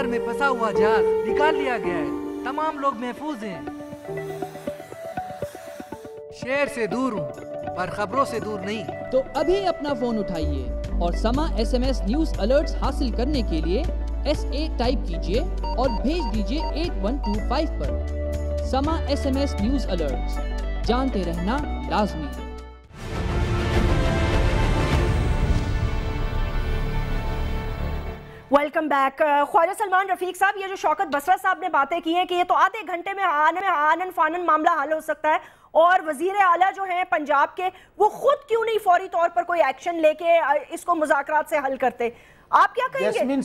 میں پھنسا ہوا جہاز نکال لیا گیا ہے، تمام لوگ محفوظ ہیں۔ شہر سے دور ہوں پر خبروں سے دور نہیں۔ تو ابھی اپنا فون اٹھائیے اور سما SMS نیوز الرٹس حاصل کرنے کے لیے SA ٹائپ کیجئے اور بھیج دیجئے 8125 پر۔ سما SMS نیوز الرٹس، جانتے رہنا لازمی ہے۔ Welcome back. خواجہ سلمان رفیق صاحب، یہ جو شوکت بسرا صاحب نے باتیں کی ہیں کہ یہ تو آدھے گھنٹے میں آنن فانن معاملہ حل ہو سکتا ہے، اور وزیر اعلیٰ جو ہیں پنجاب کے وہ خود کیوں نہیں فوری طور پر کوئی ایکشن لے کے اس کو مذاکرات سے حل کرتے؟ آپ کیا کہیں گے؟ یاسمین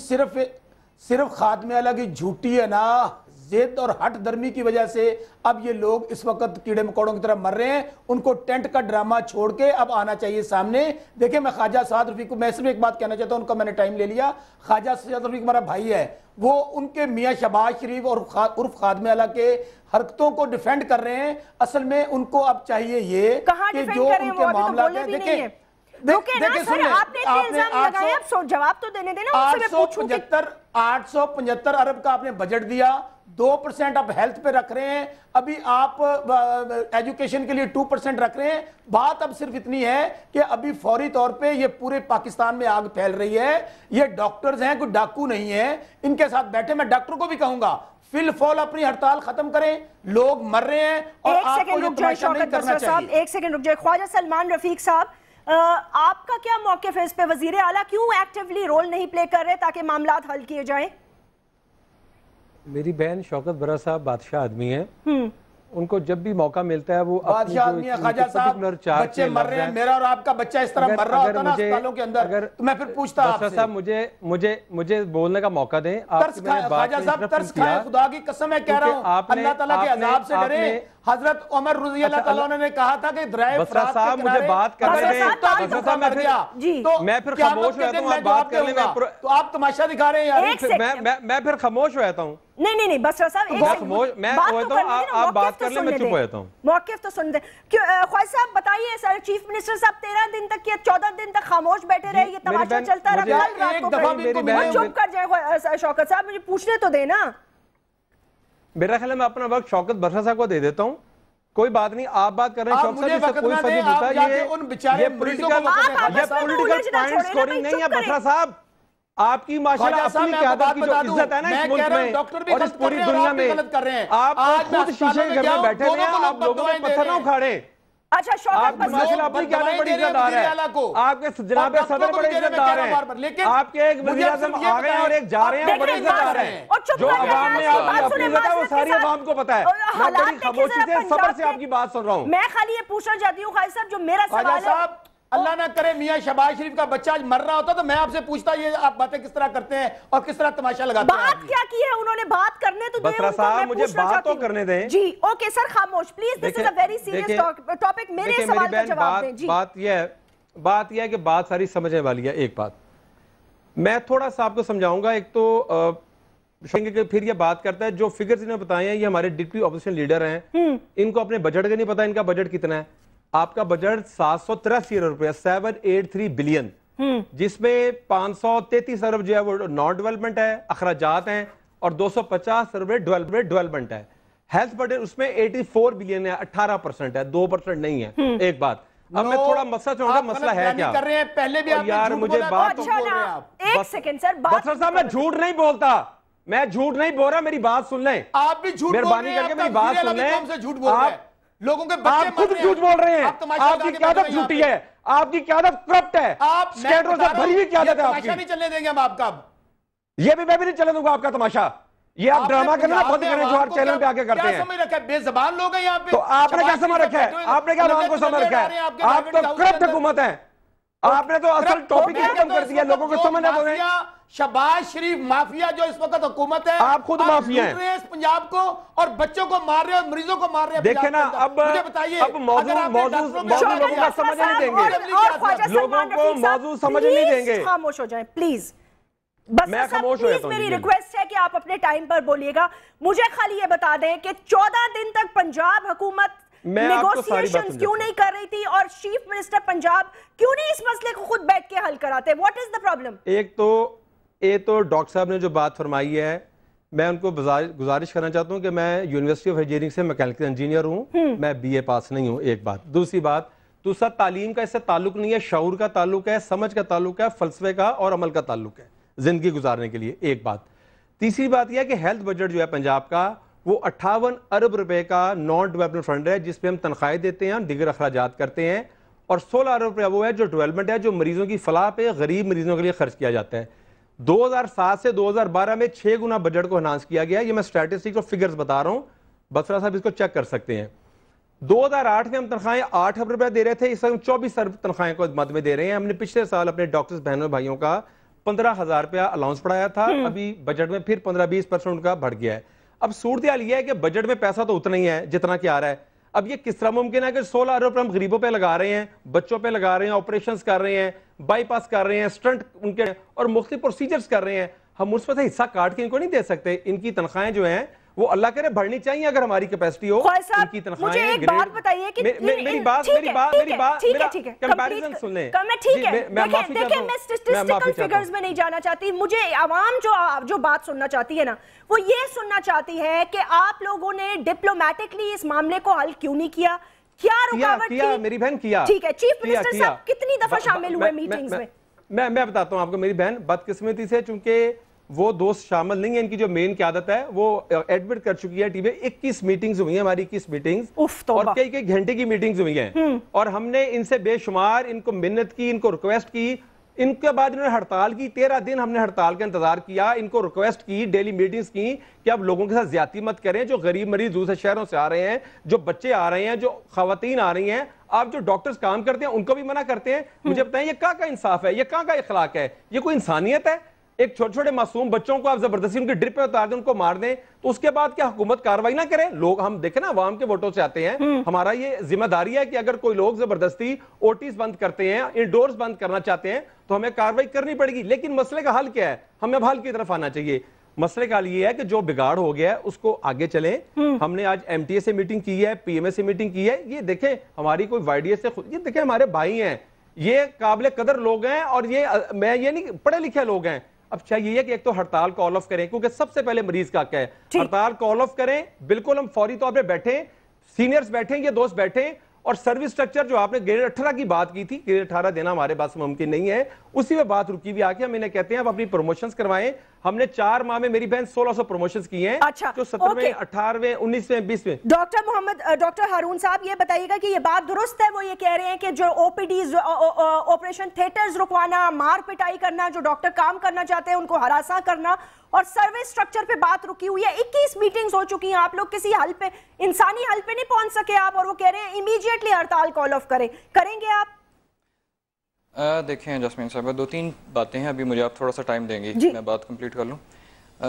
صرف خادم اعلیٰ کی جھوٹی ہے نا، زد اور ہٹ درمی کی وجہ سے اب یہ لوگ اس وقت کیڑے مکوڑوں کی طرح مر رہے ہیں۔ ان کو ٹینٹ کا ڈرامہ چھوڑ کے اب آنا چاہیے سامنے۔ دیکھیں، میں خواجہ سعد رفیق کو میں صرف ایک بات کہنا چاہتا ہوں، ان کا میں نے ٹائم لے لیا۔ خواجہ سعد رفیق ہمارا بھائی ہے، وہ ان کے میاں شہباز شریف اور عرف خادم اعلیٰ کے حرکتوں کو ڈیفینڈ کر ررہے ہیں۔ اصل میں ان کو اب چاہیے یہ کہ جو ان کے معاملات ہیں، دیکھیں سر، آپ نے الزام لگائے، اب جواب تو دینے دینا۔ 875 ارب کا آپ نے بجٹ دیا، 2% آپ ہیلتھ پہ رکھ رہے ہیں، ابھی آپ ایجوکیشن کے لیے 2% رکھ رہے ہیں۔ بات اب صرف اتنی ہے کہ ابھی فوری طور پہ یہ پورے پاکستان میں آگ پھیل رہی ہے۔ یہ ڈاکٹرز ہیں، کوئی ڈاکو نہیں ہیں، ان کے ساتھ بیٹھے۔ میں ڈاکٹر کو بھی کہوں گا فی الفول اپنی ہڑتال ختم کریں، لوگ مر رہے ہیں اور آپ کو یہ تماشا نہیں کرنا چاہیے۔ ایک سیکنڈ رک جائے خواجہ سلمان رفیق صاحب، آپ کا کیا موقف ہے اس پہ؟ وزیر اعلیٰ کیوں ایکٹیولی رول نہیں پلے کر رہے تاکہ معاملات حل کیے جائیں؟ میری بہن شوکت برا صاحب بادشاہ آدمی ہیں، ان کو جب بھی موقع ملتا ہے وہ بادشاہ آدمی ہے۔ خواجہ صاحب، بچے مر رہے ہیں، میرا اور آپ کا بچہ اس طرح مر رہا ہوتا نا اسپتالوں کے اندر، تو میں پھر پوچھتا آپ سے۔ صاحب مجھے بولنے کا موقع دیں۔ خواجہ صاحب ترس کھائے، خدا کی قسم ہے کہہ رہا ہوں، اللہ تعالیٰ کے عذاب سے ڈریں۔ حضرت عمر رضی اللہ تعالیٰ نے کہا تھا کہ درائے فرات کے کنارے مجھے بات کرنے دیں، میں پھر خاموش رہتا ہوں، آپ بات کرنے میں تو آپ تماشا دکھا رہے ہیں یار۔ میں پھر خاموش رہتا ہوں۔ نہیں بسرا صاحب، میں ہوتا ہوں، آپ بات کر لیں، میں چپ ہوتا ہوں۔ موقف تو سن دیں۔ خواجہ صاحب بتائیے، سر چیف منسٹر صاحب 13 دن تک یا 14 دن تک خاموش بیٹھے رہے، یہ تماشا چلتا رہا، کل رات کو چپ کر جائے۔ شوکت صاحب مجھے پوچھنے تو دے نا۔ میرا خیال ہے میں اپنا وقت شوکت برسا صاحب کو دے دیتا ہوں، کوئی بات نہیں، آپ بات کر رہے ہیں شوکت صاحب، اس سے کوئی فرق نہیں پڑتا۔ یہ پولیٹیکل پوائنٹ سکورنگ نہیں ہے برسا صاحب۔ آپ کی ماشاءاللہ اپنی قیادت کی جو عزت ہے نا اس ملک میں اور اس پوری دنیا میں، آپ خود شیشے کے گھر میں بیٹھے ہوئے ہیں، آپ لوگوں میں پتھر نہ اکھاڑیں۔ اچھا شوکت ماشاءاللہ اپنی قیادت بڑی عزت دار ہے، آپ کے جناب صدر بڑے عزت دار ہیں، آپ کے ایک وزیر اعظم آ گئے ہیں اور ایک جا رہے ہیں، بڑے عزت دار ہیں۔ جو عوام میں آپ کی اپنی عزت ہے وہ ساری عوام کو پتا ہے۔ میں بڑی خاموشی سے صبر سے آپ کی بات سن رہا ہوں۔ میں خالی یہ پوچھنا چاہتی ہوں خواجہ صاحب، جو میرا سوال ہے، اللہ نہ کرے میاں شہباز شریف کا بچہ مر رہا ہوتا تو میں آپ سے پوچھتا یہ آپ باتیں کس طرح کرتے ہیں اور کس طرح تماشا لگاتے ہیں۔ بات کیا کی ہے انہوں نے؟ بات کرنے تو دیں بسرا صاحب، مجھے بات تو کرنے دیں۔ جی اوکے سر، خاموش please, this is a very serious topic. میرے سوال کا جواب دیں۔ جی بات یہ ہے کہ بات ساری سمجھنے والی ہے۔ ایک بات میں تھوڑا سا آپ کو سمجھاؤں گا۔ ایک تو پھر یہ بات کرتا ہے جو فگرز انہوں نے بتائے ہیں، یہ ہمارے ڈپٹی اپوزیشن لیڈر ہیں، ان کو اپنے بجٹ کا نہیں پتا، ان کا بجٹ کتنا ہے۔ آپ کا بجٹ 783 ارب روپے 783 بلین، جس میں 533 ارب جو ہے وہ نان ڈیولپمنٹ ہے، اخراجات ہیں، اور 250 ارب ڈیولپمنٹ ہے۔ ہیلتھ بجٹ اس میں 84 بلین ہے، 18% ہے، 2% نہیں ہے۔ ایک بات اب میں تھوڑا مسئلہ چاہوں گا، مسئلہ ہے کیا؟ پہلے بھی یار مجھے بات ایک سیکنڈ سر، بسر صاحب میں جھوٹ نہیں بولتا، میں جھوٹ نہیں بول رہا، میری بات سن لیں۔ آپ بھی جھوٹ مہربانی کر کے میری بات سن لیں۔ لوگوں کے آپ خود جھوٹ بول رہے ہیں، آپ کی قیادت جھوٹی ہے، آپ کی قیادت کرپٹ ہے، سکینڈلوں سے بھری ہوئی قیادت ہے آپ کی۔ تماشا نہیں چلنے دیں گے ہم آپ کا۔ یہ بھی میں بھی نہیں چلنے دوں گا آپ کا تماشا۔ یہ آپ ڈرامہ کرنا بند کریں جو ہر چینل پہ آگے کرتے ہیں۔ کیا سمجھ رکھا ہے؟ بے زبان لوگ ہیں یہاں پہ۔ تو آپ نے کیا سمجھ رکھا ہے؟ آپ نے کیا عوام کو سمجھ رکھا ہے؟ آپ تو کرپٹ حکومت ہے، آپ نے تو اصل ٹاپک ختم کر دیا، لوگوں کو سمجھنا تو نہیں۔ شہباز شریف مافیا جو اس وقت حکومت ہے، آپ خود مافیا ہیں، اس پنجاب کو اور بچوں کو مار رہے ہیں اور مریضوں کو مار رہے ہیں۔ دیکھیں نا اب موضوع لوگوں کا سمجھ نہیں دیں گے، لوگوں کو موضوع سمجھ نہیں دیں گے۔ خاموش ہو جائیں پلیز۔ میں خاموش ہو جاتا ہوں۔ میری ریکویسٹ ہے کہ آپ اپنے ٹائم پر بولیے گا۔ مجھے خالی یہ بتا دیں کہ 14 دن تک پنجاب حکومت نیگوسیشنز کیوں نہیں کر رہی تھی اور چیف منسٹر پنجاب کیوں نہیں اس مسئلے کو خود بیٹھ کے حل کراتے؟ What is the problem? ایک تو ڈاکٹر صاحب نے جو بات فرمائی ہے میں ان کو گزارش کرنا چاہتا ہوں کہ میں یونیورسٹی آف انجینئرنگ سے میکینیکل انجینئر ہوں, میں BA پاس نہیں ہوں. ایک بات. دوسرا تعلیم کا اس سے تعلق نہیں ہے, شعور کا تعلق ہے, سمجھ کا تعلق ہے, فلسفے کا اور عمل کا تعلق ہے زندگی گزارنے کے لیے. ایک بات. تیسری بات یہ ہے کہ ہیلتھ بجٹ جو ہے پنجاب کا وہ 58 ارب روپے کا نان ڈیولپمنٹ فنڈ ہے, جس پہ ہم تنخواہیں دیتے ہیں, دیگر اخراجات کرتے ہیں, اور 16 ارب روپیہ وہ ہے جو ڈیولپمنٹ ہے, جو مریضوں کی فلاح پہ غریب مریضوں کے لیے خرچ کیا جاتا ہے. 2007 سے 2012 میں 6 گنا بجٹ کو انہانس کیا گیا. یہ میں اسٹیٹسٹکس اور فگرز بتا رہا ہوں, بسرا صاحب اس کو چیک کر سکتے ہیں. 2008 میں ہم تنخواہیں 8 ارب روپیہ دے رہے تھے, اس وقت 24 ارب تنخواہیں کو مد میں دے رہے ہیں. ہم نے پچھلے سال اپنے ڈاکٹرز بہنوں بھائیوں کا 15,000 روپیہ الاؤنس پڑھایا تھا, ابھی بجٹ میں پھر 15-20% کا بڑھ گیا ہے. اب صورتحال یہ ہے کہ بجٹ میں پیسہ تو اتنا ہی ہے جتنا کہ آ رہا ہے. اب یہ کس طرح ممکن ہے کہ 16 ارب روپے ہم غریبوں پہ لگا رہے ہیں, بچوں پہ لگا رہے ہیں, آپریشنز کر رہے ہیں, بائی پاس کر رہے ہیں, اسٹنٹ ان کے اور مختلف پروسیجرز کر رہے ہیں, ہم اس میں سے حصہ کاٹ کے ان کو نہیں دے سکتے. ان کی تنخواہیں جو ہیں وہ اللہ کرے بڑھنی چاہیے اگر ہماری کیپیسٹی ہو. ان کی تنخواہیں مجھے ایک بات بتائیے کہ میری بات کمپیریزن سن لیں. دیکھیں میں اسٹیٹسٹیکل فگرز میں نہیں جانا چاہتی, مجھے عوام جو بات سننا چاہتی ہے نا وہ یہ سننا چاہتی ہے کہ آپ لوگوں نے ڈپلومیٹکلی اس معاملے کو حل کیوں نہیں کیا, کیا رکاوٹ تھی؟ میری بہن کیا. ٹھیک ہے, چیف منسٹر صاحب کتنی دفعہ شامل ہوئے میٹنگز میں؟ میں بتاتا ہوں آپ کو. میری بہن بدقسمتی سے چونکہ وہ دوست شامل نہیں ہیں, ان کی جو مین قیادت ہے وہ ایڈمٹ کر چکی ہے ٹی وی. 21 میٹنگز ہوئی ہیں ہماری, 21 میٹنگز, اور کئی گھنٹے کی میٹنگز ہوئی ہیں, اور ہم نے ان سے بے شمار ان کو منت کی, ان کو ریکویسٹ کی. ان کے بعد انہوں نے ہڑتال کی, 13 دن ہم نے ہڑتال کا انتظار کیا, ان کو ریکویسٹ کی, ڈیلی میٹنگز کی کہ آپ لوگوں کے ساتھ زیادتی مت کریں, جو غریب مریض دوسرے شہروں سے آ رہے ہیں, جو بچے آ رہے ہیں, جو خواتین آ رہی ہیں, آپ جو ڈاکٹرز کام کرتے ہیں ان کو بھی منع کرتے ہیں. مجھے بتائیں یہ کہاں کا انصاف ہے, یہ کہاں کا اخلاق ہے, یہ کوئی انسانیت ہے؟ ایک چھوٹے چھوٹے معصوم بچوں کو آپ زبردستی ان کی ڈرپ پہ اتار دیں, ان کو مار دیں, تو اس کے بعد کیا حکومت کاروائی نہ کرے؟ لوگ ہم دیکھیں نا عوام کے ووٹوں سے آتے ہیں, ہمارا یہ ذمہ داری ہے کہ اگر کوئی لوگ زبردستی اوٹیز بند کرتے ہیں, انڈورز بند کرنا چاہتے ہیں, تو ہمیں کاروائی کرنی پڑے گی. لیکن مسئلے کا حل کیا ہے؟ ہمیں اب حل کی طرف آنا چاہیے. مسئلے کا حل یہ ہے کہ جو بگاڑ ہو گیا ہے اس کو آگے چلیں. ہم نے آج MTA سے میٹنگ کی ہے, PMA سے میٹنگ کی ہے. یہ دیکھیں ہماری کوئی YDS سے یہ دیکھیں ہمارے بھائی ہیں, یہ قابل قدر لوگ ہیں, اور یہ میں یہ نہیں پڑھے لکھے لوگ ہیں. اب چاہیے یہ کہ ایک تو ہڑتال کال آف کریں, کیونکہ سب سے پہلے مریض کا حق ہے. ہڑتال کال آف کریں, بالکل ہم فوری طور پہ بیٹھیں, سینئرز بیٹھیں, یہ دوست بیٹھیں, اور سروس سٹرکچر جو آپ نے گریڈ 18 کی بات کی تھی, گریڈ 18 دینا ہمارے پاس ممکن نہیں ہے, اسی میں بات رکی ہوئی آ کے ہم انہیں کہتے ہیں آپ اپنی پروموشنز کروائیں. ہم نے 4 ماہ میں میری بہن 1600 پروموشنز کی ہیں, جو 17ویں 18ویں 19ویں 20ویں. ڈاکٹر ہارون صاحب یہ بتائیے گا کہ یہ بات درست ہے, وہ یہ کہہ رہے ہیں کہ جو OPDs آپریشن تھیٹرز رکوانا, مار پٹائی کرنا, جو ڈاکٹر کام کرنا چاہتے ہیں ان کو ہراساں کرنا, اور سروس سٹرکچر پہ بات رکی ہوئی ہے. 21 میٹنگز ہو چکی ہیں, آپ لوگ کسی حل پہ, انسانی حل پہ نہیں پہنچ سکے آپ, اور وہ کہہ رہے ہیں امیڈیٹلی ہڑتال کال آف کریں گے آپ؟ دیکھیں جاسمین صاحبہ, 2-3 باتیں ہیں, ابھی مجھے آپ تھوڑا سا ٹائم دیں گی, میں بات کمپلیٹ کر لوں.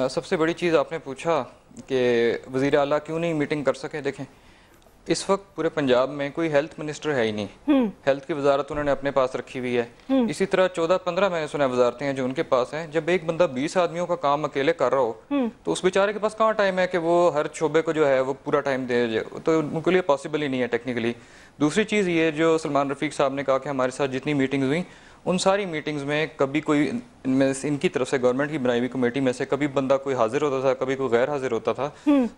سب سے بڑی چیز آپ نے پوچھا کہ وزیر اعلیٰ کیوں نہیں میٹنگ کر سکے. دیکھیں اس وقت پورے پنجاب میں کوئی ہیلتھ منسٹر ہے ہی نہیں, ہیلتھ کی وزارت انہوں نے اپنے پاس رکھی ہوئی ہے. اسی طرح 14-15 میں نے سنا وزارتیں ہیں جو ان کے پاس ہیں. جب ایک بندہ 20 آدمیوں کا کام اکیلے کر رہا ہو تو اس بیچارے کے پاس کہاں ٹائم ہے کہ وہ ہر شعبے کو جو ہے وہ پورا ٹائم دے جائے, تو ان کے لیے پاسبل ہی نہیں ہے ٹیکنیکلی. دوسری چیز یہ جو سلمان رفیق صاحب نے کہا کہ ہمارے ساتھ جتنی میٹنگز ہوئیں ان ساری میٹنگز میں کبھی کوئی ان کی طرف سے گورنمنٹ کی بنائی ہوئی کمیٹی میں سے کبھی بندہ کوئی حاضر ہوتا تھا, کبھی کوئی غیر حاضر ہوتا تھا.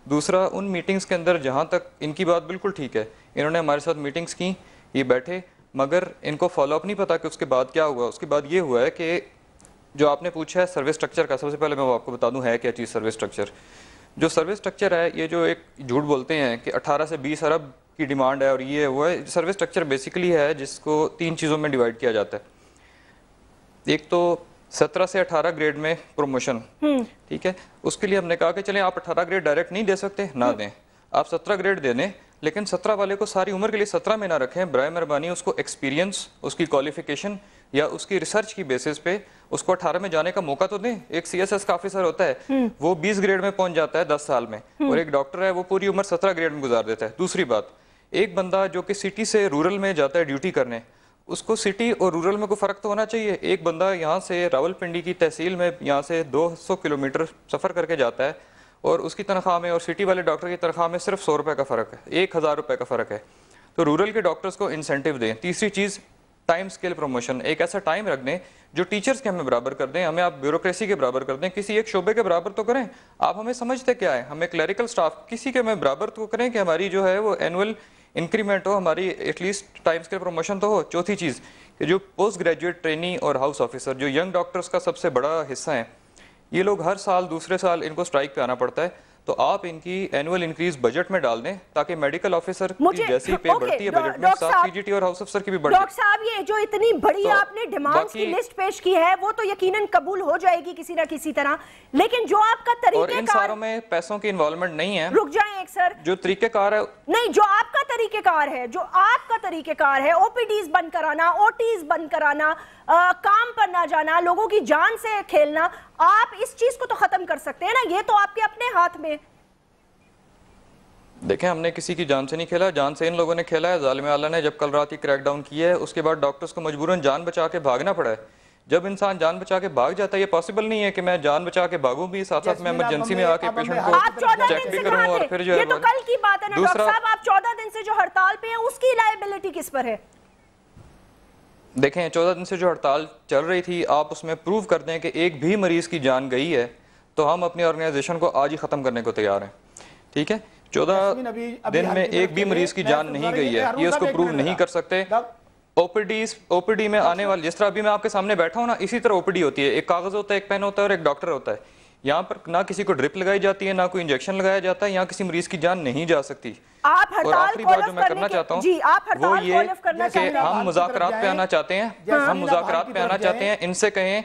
دوسرا ان میٹنگز کے اندر جہاں تک ان کی بات بالکل ٹھیک ہے, انہوں نے ہمارے ساتھ میٹنگز کی, یہ بیٹھے, مگر ان کو فالو اپ نہیں پتا کہ اس کے بعد کیا ہوا. اس کے بعد یہ ہوا ہے کہ جو آپ نے پوچھا ہے سروس سٹرکچر کا, سب سے پہلے میں آپ کو بتا دوں ہے کیا چیز سروس سٹرکچر. جو سروس سٹرکچر ہے یہ جو ایک جھوٹ بولتے ہیں کہ 18 سے 20 ارب کی ڈیمانڈ ہے اور یہ ہوا ہے, سروس سٹرکچر بیسیکلی ہے جس کو 3 چیزوں میں ڈیوائڈ کیا جاتا ہے. ایک تو 17 سے 18 گریڈ میں پروموشن, ٹھیک ہے, اس کے لیے ہم نے کہا کہ چلیں آپ 18 گریڈ ڈائریکٹ نہیں دے سکتے, نہ دیں, آپ 17 گریڈ دے دیں, لیکن 17 والے کو ساری عمر کے لیے 17 میں نہ رکھیں. برائے مہربانی اس کو ایکسپیرینس, اس کی کوالیفیکیشن یا اس کی ریسرچ کی بیسس پہ اس کو 18 میں جانے کا موقع تو دیں. ایک CSS کا آفیسر ہوتا ہے وہ 20 گریڈ میں پہنچ جاتا ہے 10 سال میں, اور ایک ڈاکٹر ہے وہ پوری عمر 17 گریڈ میں گزار دیتا ہے. دوسری بات, ایک بندہ جو کہ سٹی سے رورل میں جاتا ہے ڈیوٹی کرنے, اس کو سٹی اور رورل میں کوئی فرق تو ہونا چاہیے. ایک بندہ یہاں سے راولپنڈی کی تحصیل میں یہاں سے 200 کلومیٹر سفر کر کے جاتا ہے, اور اس کی تنخواہ میں اور سٹی والے ڈاکٹر کی تنخواہ میں صرف 100 روپے کا فرق ہے, 1000 روپے کا فرق ہے. تو رورل کے ڈاکٹرز کو انسینٹیو دیں. تیسری چیز ٹائم اسکیل پروموشن، ایک ایسا ٹائم رکھ دیں جو ٹیچرز کے ہمیں برابر کر دیں، ہمیں آپ بیوروکریسی کے برابر کر دیں، کسی ایک شعبے کے برابر تو کریں. آپ ہمیں سمجھتے کیا ہے، ہمیں کلیریکل سٹاف کسی کے ہمیں برابر تو کریں کہ ہماری جو ہے وہ اینول انکریمنٹ ہو، ہماری at least time scale promotion تو ہو. چوتھی چیز کہ جو پوسٹ گریجویٹ ٹرینی اور ہاؤس آفیسر جو ینگ ڈاکٹرز کا سب سے بڑا حصہ ہیں، یہ لوگ ہر سال دوسرے سال ان کو اسٹرائک پہ آنا پڑتا ہے، تو آپ ان کی اینول انکریز بجٹ میں ڈال دیں تاکہ میڈیکل آفیسر کی جیسی پے بڑھتی ہے بجٹ میں ساتھ سی جی ٹی اور ہاؤس افسر کی بھی بڑھتی ہے. ڈاکٹر صاحب یہ جو اتنی بڑی آپ نے ڈیمانڈز کی لسٹ پیش کی ہے وہ تو یقیناً قبول ہو جائے گی کسی نہ کسی طرح، لیکن جو آپ کا طریقہ اور ان ساروں میں پیسوں کی انوالومنٹ نہیں ہے. رک جائیں ایک سر، جو طریقہ کار ہے نہیں، جو آپ کا طریقہ کار ہے، جو آپ کا طریقہ کار ہے، او پی ڈیز بند کرانا، او ٹیز بند کرانا، کام پر نہ جانا، لوگوں کی جان سے کھیلنا، آپ اس چیز کو تو ختم کر سکتے ہیں نا، یہ تو آپ کے اپنے ہاتھ میں. دیکھیں ہم نے کسی کی جان سے نہیں کھیلا، جان سے ان لوگوں نے کھیلا ہے. ظالم اللہ نے جب کل رات کی کریک ڈاؤن کی ہے اس کے بعد ڈاکٹرز کو مجبوراً جان بچا کے بھاگنا پڑا ہے. جب انسان جان بچا کے بھاگ جاتا ہے، یہ پاسبل نہیں ہے کہ میں جان بچا کے بھاگوں بھی ساتھ ساتھ میں ایمرجنسی میں آ کے پیشنٹ کو چیک بھی کروں اور پھر جو ہے یہ تو کل کی بات ہے نا ڈاکٹر صاحب، آپ 14 دن سے جو ہڑتال پہ ہیں اس کی لائبلٹی کس پر ہے؟ دیکھیں 14 دن سے جو ہڑتال چل رہی تھی، آپ اس میں پروو کر دیں کہ ایک بھی مریض کی جان گئی ہے تو ہم اپنی آرگنائزیشن کو آج ہی ختم کرنے کو تیار ہیں. ٹھیک ہے، 14 دن میں ایک بھی مریض کی جان نہیں گئی ہے، یہ اس کو پروو نہیں کر سکتے. او پی ڈی میں آنے والے، جس طرح ابھی میں آپ کے سامنے بیٹھا ہوں نا، اسی طرح او پی ڈی ہوتی ہے. ایک کاغذ ہوتا ہے، ایک پین ہوتا ہے اور ایک ڈاکٹر ہوتا ہے. یہاں پر نہ کسی کو ڈرپ لگائی جاتی ہے، نہ کوئی انجیکشن لگایا جاتا ہے، یہاں کسی مریض کی جان نہیں جا سکتی. اور آخری بات جو میں کرنا چاہتا ہوں وہ یہ کہ ہم مذاکرات پہ آنا چاہتے ہیں، ہم مذاکرات پہ آنا چاہتے ہیں. ان سے کہیں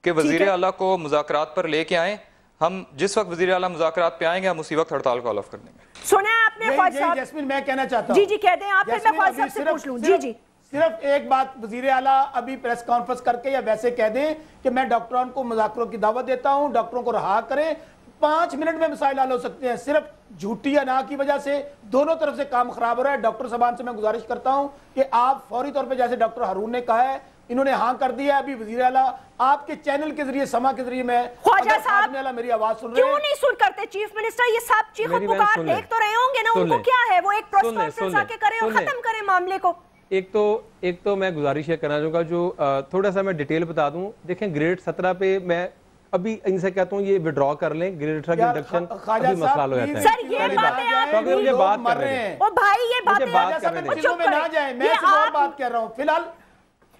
کہ وزیر اعلیٰ کو مذاکرات پر لے کے آئیں. ہم جس وقت وزیر اعلیٰ مذاکرات پہ آئیں گے ہم اسی وقت ہڑتال کو آف کر دیں گے. سنیں آپ نے خواجہ صاحب، جیسمین میں کہنا چاہتا ہوں، جی جی کہہ دیں آپ، پھر میں خواجہ صاحب سے پوچھ لوں. جی جی صرف ایک بات وزیر اعلیٰ ابھی پریس کانفرنس کر کے یا ویسے کہہ دیں کہ میں ڈاکٹروں کو مذاکروں کی دعوت دیتا ہوں، ڈاکٹروں کو رہا کریں، 5 منٹ میں مسائل حل ہو سکتے ہیں. صرف جھوٹی انا کی وجہ سے دونوں طرف سے کام خراب ہو رہا ہے. ڈاکٹر صاحبان سے میں گزارش کرتا ہوں کہ آپ فوری طور پہ، جیسے ڈاکٹر ہارون نے کہا ہے، انہوں نے ہاں کر دیا. ابھی وزیر اعلیٰ آپ کے چینل کے ذریعے، سما کے ذریعے میں خواجہ صاحب میری آواز سن رہے ہیں، کیوں نہیں سن کرتے؟ چیف منسٹر یہ سب چیخ و پکار دیکھ تو رہے ہوں گے نا، ان کو کیا ہے، وہ ایک پریس کانفرنس آ کے کریں اور ختم کریں معاملے کو. ایک تو میں گزارش یہ کرنا چاہوں گا، جو تھوڑا سا میں ڈیٹیل بتا دوں. دیکھیں گریڈ 17 پہ میں ابھی ان سے کہتا ہوں یہ وڈرا کر لیں، گریڈ 18 کی انڈکشن ابھی مسئلہ ہو جاتا ہے. سر یہ باتیں آپ مجھے بات کر رہے ہیں، او بھائی یہ باتیں چیزوں میں نہ جائیں، میں صرف اور بات کر رہا ہوں. فی الحال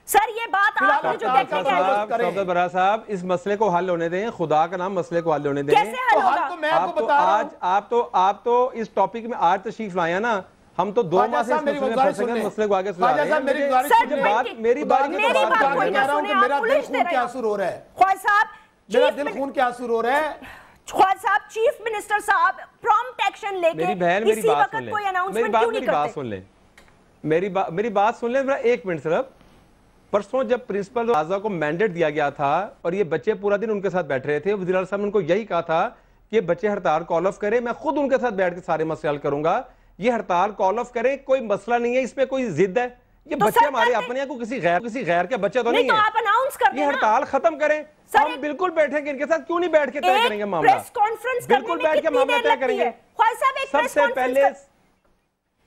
سر یہ بات آپ نے جو دیکھنے کے صاحب شوکت برا صاحب اس مسئلے کو حل ہونے دیں، خدا کا نام مسئلے کو حل ہونے دیں. کیسے حل ہوگا؟ آپ تو اس ٹاپک میں آج تشریف لائے نا، ہم تو 2 ماہ سے اس مسئلے میں پھنسے گئے، مسئلے کو آگے سلا رہے ہیں. میری بات میرا دل خون کے آنسو رو رہا ہے. خواجہ صاحب میرا دل خون کے آنسو رو رہا ہے. خواجہ صاحب چیف منسٹر صاحب پرومپٹ ایکشن لے کے اسی وقت کوئی اناؤنسمنٹ کیوں نہیں کرتے؟ میری بات سن لیں، میرا 1 منٹ صرف. پرسوں جب پرنسپل اعضاء کو مینڈیٹ دیا گیا تھا اور یہ بچے پورا دن ان کے ساتھ بیٹھ رہے تھے، وزیر اعلیٰ صاحب نے ان کو یہی کہا تھا کہ بچے ہڑتال کال آف کریں، میں خود ان کے ساتھ بیٹھ کے سارے مسئلے حل کروں گا. یہ ہڑتال کال آف کریں، کوئی مسئلہ نہیں ہے، اس میں کوئی ضد ہے. یہ بچے ہمارے اپنے ہیں، کسی غیر کے بچے تو نہیں ہیں. یہ ہڑتال ختم کریں، ہم بالکل بیٹھیں گے ان کے ساتھ. کیوں نہیں بیٹھ کے طے کریں گے معاملہ؟ بالکل بیٹھ کے معاملہ طے کریں گے. سب سے پہلے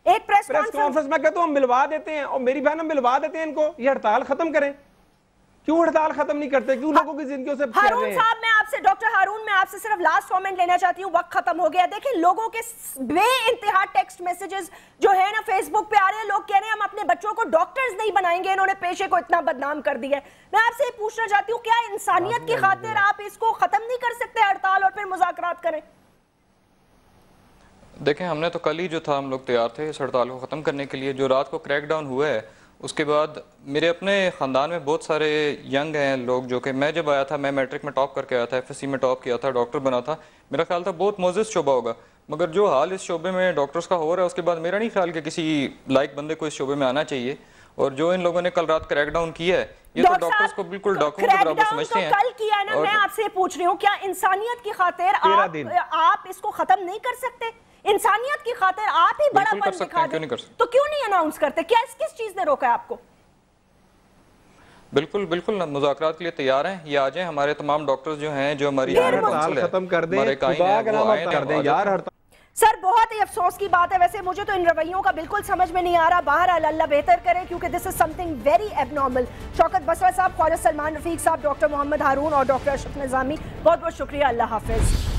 ایک پریس کانفرنس میں کہتا ہوں ہم ملوا دیتے ہیں، اور میری بہن ہم ملوا دیتے ہیں ان کو. یہ ہڑتال ختم کریں. کیوں ہڑتال ختم نہیں کرتے؟ کیوں لوگوں کی زندگیوں سے پھیر رہے ہیں؟ ہارون صاحب میں آپ سے، ڈاکٹر ہارون میں آپ سے صرف لاسٹ کامنٹ لینا چاہتی ہوں، وقت ختم ہو گیا. دیکھیں لوگوں کے بے انتہا ٹیکسٹ میسیجز جو ہے نا فیس بک پہ آ رہے ہیں، لوگ کہہ رہے ہیں ہم اپنے بچوں کو ڈاکٹرز نہیں بنائیں گے، انہوں نے پیشے کو اتنا بدنام کر دیا ہے. میں آپ سے یہ پوچھنا چاہتی ہوں کیا انسانیت کی خاطر آپ اس کو ختم نہیں کر سکتے ہڑتال اور پھر مذاکرات کریں؟ دیکھیں ہم نے تو کل ہی جو تھا ہم لوگ تیار تھے اس ہڑتال کو ختم کرنے کے لیے. جو رات کو کریک ڈاؤن ہوا ہے اس کے بعد میرے اپنے خاندان میں بہت سارے ینگ ہیں لوگ، جو کہ میں جب آیا تھا، میں میٹرک میں ٹاپ کر کے آیا تھا، ایف ایس سی میں ٹاپ کیا تھا، ڈاکٹر بنا تھا. میرا خیال تھا بہت معزز شعبہ ہوگا، مگر جو حال اس شعبے میں ڈاکٹرز کا ہو رہا ہے اس کے بعد میرا نہیں خیال کہ کسی لائق بندے کو اس شعبے میں آنا چاہیے. اور جو ان لوگوں نے کل رات کریک ڈاؤن کیا ہے، یہ تو ڈاکٹرز کو بالکل ڈاکوؤں کے برابر سمجھتے ہیں. کل کیا نا، میں آپ سے پوچھ رہی ہوں کیا انسانیت کی خاطر آپ اس کو ختم نہیں کر سکتے؟ انسانیت کی خاطر آپ ہی بڑا بن دکھا دیں تو کیوں نہیں اناؤنس کرتے؟ کیا کس چیز نے روکا ہے آپ کو؟ بالکل بالکل مذاکرات کے لیے تیار ہیں، یہ آ جائیں. ہمارے تمام ڈاکٹرز جو ہیں، جو ہماری ہڑتال ختم کر دیں، خدا کا نام کر دیں یار. سر بہت ہی افسوس کی بات ہے، ویسے مجھے تو ان رویوں کا بالکل سمجھ میں نہیں آ رہا، باہر اللہ بہتر کرے کیونکہ دس از سمتھنگ ویری ایب نارمل۔ شوکت بسرا صاحب، خواجہ سلمان رفیق صاحب، ڈاکٹر محمد ہارون اور ڈاکٹر اشرف نظامی، بہت بہت شکریہ، اللہ حافظ۔